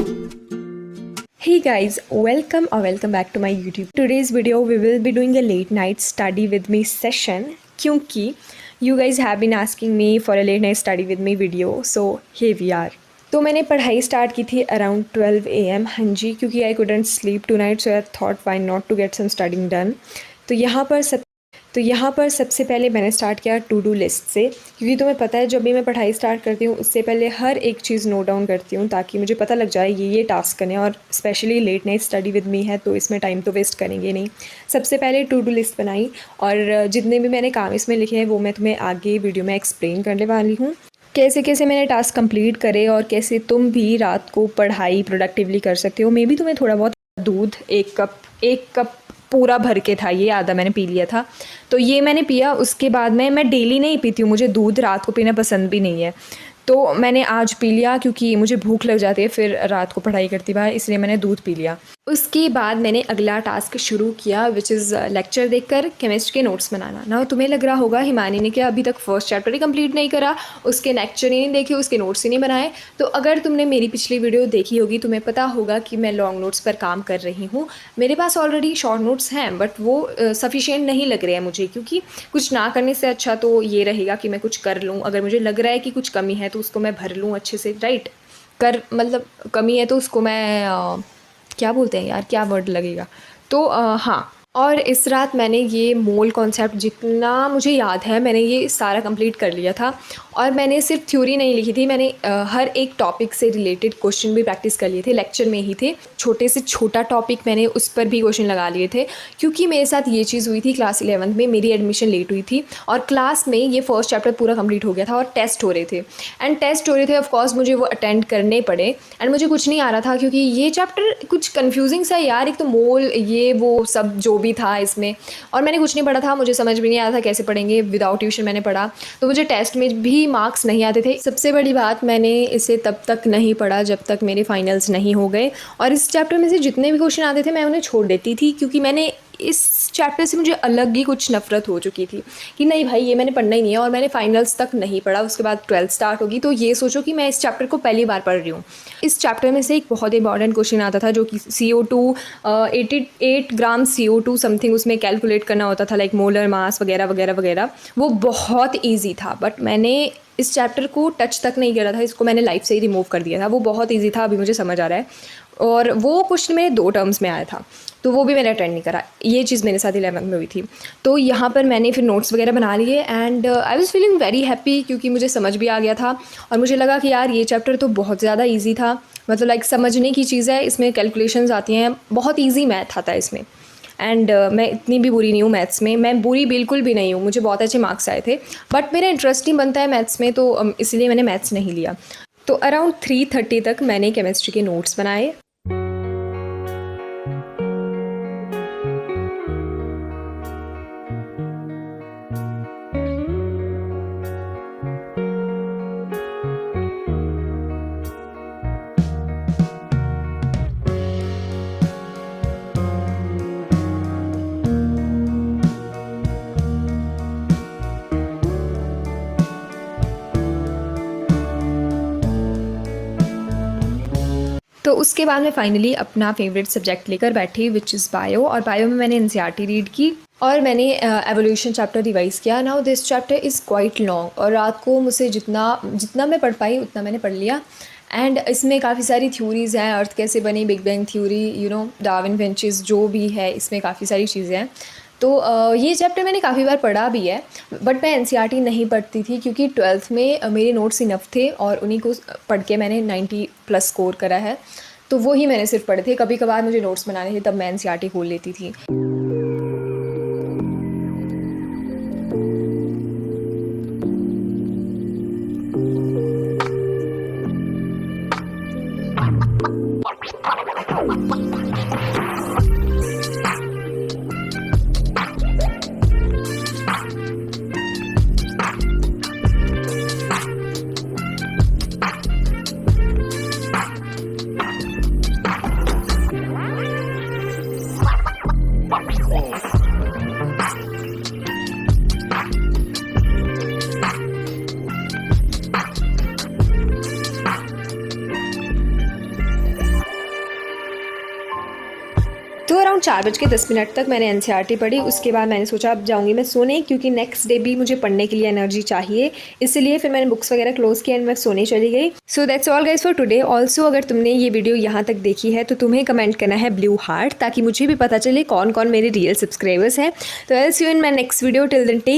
Hey guys, welcome or welcome back to my YouTube. Today's video we will be doing a late night study with me session क्योंकि you guys have been asking me for a late night study with me video, so here we are. तो मैंने पढ़ाई start की थी around 12 AM, हाँ जी, क्योंकि आई couldn't sleep tonight, so I thought why not to get some studying done. तो यहाँ पर सबसे पहले मैंने स्टार्ट किया टू डू लिस्ट से, क्योंकि तुम्हें पता है जब भी मैं पढ़ाई स्टार्ट करती हूँ उससे पहले हर एक चीज़ नोट डाउन करती हूँ ताकि मुझे पता लग जाए ये टास्क करने, और specially late night study with me है तो इसमें टाइम तो वेस्ट करेंगे नहीं। सबसे पहले टू डू लिस्ट बनाई और जितने भी मैंने काम इसमें लिखे हैं वो मैं तुम्हें आगे वीडियो में एक्सप्लेन करने वाली हूँ, कैसे कैसे मैंने टास्क कंप्लीट करे और कैसे तुम भी रात को पढ़ाई प्रोडक्टिवली कर सकते हो। मे बी तुम्हें थोड़ा बहुत दूध एक कप पूरा भर के था, ये आधा मैंने पी लिया था, तो ये मैंने पिया। उसके बाद मैं डेली नहीं पीती हूँ, मुझे दूध रात को पीना पसंद भी नहीं है, तो मैंने आज पी लिया क्योंकि मुझे भूख लग जाती है फिर रात को पढ़ाई करती बार, इसलिए मैंने दूध पी लिया। उसके बाद मैंने अगला टास्क शुरू किया विच इज़ लेक्चर देखकर केमिस्ट्री के नोट्स बनाना। ना तुम्हें लग रहा होगा हिमानी ने क्या अभी तक फर्स्ट चैप्टर ही कंप्लीट नहीं करा, उसके लेक्चर ही नहीं देखे, उसके नोट्स ही नहीं बनाए। तो अगर तुमने मेरी पिछली वीडियो देखी होगी तुम्हें पता होगा कि मैं लॉन्ग नोट्स पर काम कर रही हूँ। मेरे पास ऑलरेडी शॉर्ट नोट्स हैं बट वो सफिशिएंट नहीं लग रहे हैं मुझे, क्योंकि कुछ ना करने से अच्छा तो ये रहेगा कि मैं कुछ कर लूँ। अगर मुझे लग रहा है कि कुछ कमी है तो उसको मैं भर लूँ अच्छे से, राइट। मतलब कमी है तो उसको मैं क्या बोलते हैं यार, क्या वर्ड लगेगा, तो हाँ। और इस रात मैंने ये मोल कॉन्सेप्ट जितना मुझे याद है मैंने ये सारा कंप्लीट कर लिया था। और मैंने सिर्फ थ्योरी नहीं लिखी थी, मैंने हर एक टॉपिक से रिलेटेड क्वेश्चन भी प्रैक्टिस कर लिए थे, लेक्चर में ही थे। छोटे से छोटा टॉपिक मैंने उस पर भी क्वेश्चन लगा लिए थे, क्योंकि मेरे साथ ये चीज़ हुई थी क्लास 11th में, मेरी एडमिशन लेट हुई थी और क्लास में ये फर्स्ट चैप्टर पूरा कंप्लीट हो गया था और टेस्ट हो रहे थे। ऑफकोर्स मुझे वो अटेंड करने पड़े एंड मुझे कुछ नहीं आ रहा था क्योंकि ये चैप्टर कुछ कन्फ्यूजिंग सा यार, एक तो मोल ये वो सब जो भी था इसमें, और मैंने कुछ नहीं पढ़ा था, मुझे समझ भी नहीं आया था कैसे पढ़ेंगे। विदाउट ट्यूशन मैंने पढ़ा तो मुझे टेस्ट में भी मार्क्स नहीं आते थे। सबसे बड़ी बात, मैंने इसे तब तक नहीं पढ़ा जब तक मेरे फाइनल्स नहीं हो गए, और इस चैप्टर में से जितने भी क्वेश्चन आते थे मैं उन्हें छोड़ देती थी, क्योंकि मैंने इस चैप्टर से मुझे अलग ही कुछ नफ़रत हो चुकी थी कि नहीं भाई ये मैंने पढ़ना ही नहीं है, और मैंने फाइनल्स तक नहीं पढ़ा। उसके बाद 12th स्टार्ट होगी तो ये सोचो कि मैं इस चैप्टर को पहली बार पढ़ रही हूँ। इस चैप्टर में से एक बहुत इंपॉर्टेंट क्वेश्चन आता था जो कि CO2 88 ग्राम CO2 समथिंग उसमें कैलकुलेट करना होता था, लाइक मोलर मास वगैरह वगैरह वगैरह। वो बहुत ईजी था बट मैंने इस चैप्टर को टच तक नहीं करा था, इसको मैंने लाइफ से ही रिमूव कर दिया था। वो बहुत ईजी था, अभी मुझे समझ आ रहा है, और वो क्वेश्चन मेरे 2 टर्म्स में आया था तो वो भी मैंने अटेंड नहीं करा। ये चीज़ मेरे साथ 11th में हुई थी। तो यहाँ पर मैंने फिर नोट्स वगैरह बना लिए and I was feeling very happy, क्योंकि मुझे समझ भी आ गया था और मुझे लगा कि यार ये चैप्टर तो बहुत ज़्यादा ईजी था, मतलब लाइक समझने की चीज़ है, इसमें कैलकुलेशंस आती हैं, बहुत ईजी मैथ आता है इसमें। एंड मैं इतनी भी बुरी नहीं हूँ मैथ्स में, मैं बुरी बिल्कुल भी नहीं हूँ, मुझे बहुत अच्छे मार्क्स आए थे, बट मेरा इंटरेस्ट नहीं बनता है मैथ्स में, तो इसलिए मैंने मैथ्स नहीं लिया। तो अराउंड 3:30 तक मैंने केमिस्ट्री के नोट्स बनाए। तो उसके बाद मैं फाइनली अपना फेवरेट सब्जेक्ट लेकर बैठी विच इज़ बायो, और बायो में मैंने NCERT रीड की और मैंने एवोल्यूशन चैप्टर रिवाइज़ किया। Now this chapter is quite long, और रात को मुझसे जितना मैं पढ़ पाई उतना मैंने पढ़ लिया। एंड इसमें काफ़ी सारी थ्योरीज़ हैं, अर्थ कैसे बनी, बिग बैंग थ्योरी, डार्विन वेंचेस जो भी है, इसमें काफ़ी सारी चीज़ें हैं। तो ये चैप्टर मैंने काफ़ी बार पढ़ा भी है, बट मैं NCERT नहीं पढ़ती थी क्योंकि 12th में मेरे नोट्स इनफ थे और उन्हीं को पढ़ के मैंने 90+ स्कोर करा है, तो वो ही मैंने सिर्फ पढ़े थे। कभी कभार मुझे नोट्स बनाने थे तब मैं NCERT खोल लेती थी। अराउंड 4:10 तक मैंने एनसीईआरटी पढ़ी। उसके बाद मैंने सोचा अब जाऊँगी मैं सोने, क्योंकि नेक्स्ट डे भी मुझे पढ़ने के लिए एनर्जी चाहिए, इसलिए फिर मैंने बुक्स वगैरह क्लोज़ किया एंड मैं सोने चली गई। So that's all guys for today. Also अगर तुमने ये वीडियो यहाँ तक देखी है तो तुम्हें कमेंट करना है ब्लू हार्ट, ताकि मुझे भी पता चले कौन कौन मेरे रियल सब्सक्राइबर्स हैं। तो I will see you in my next video. Till then take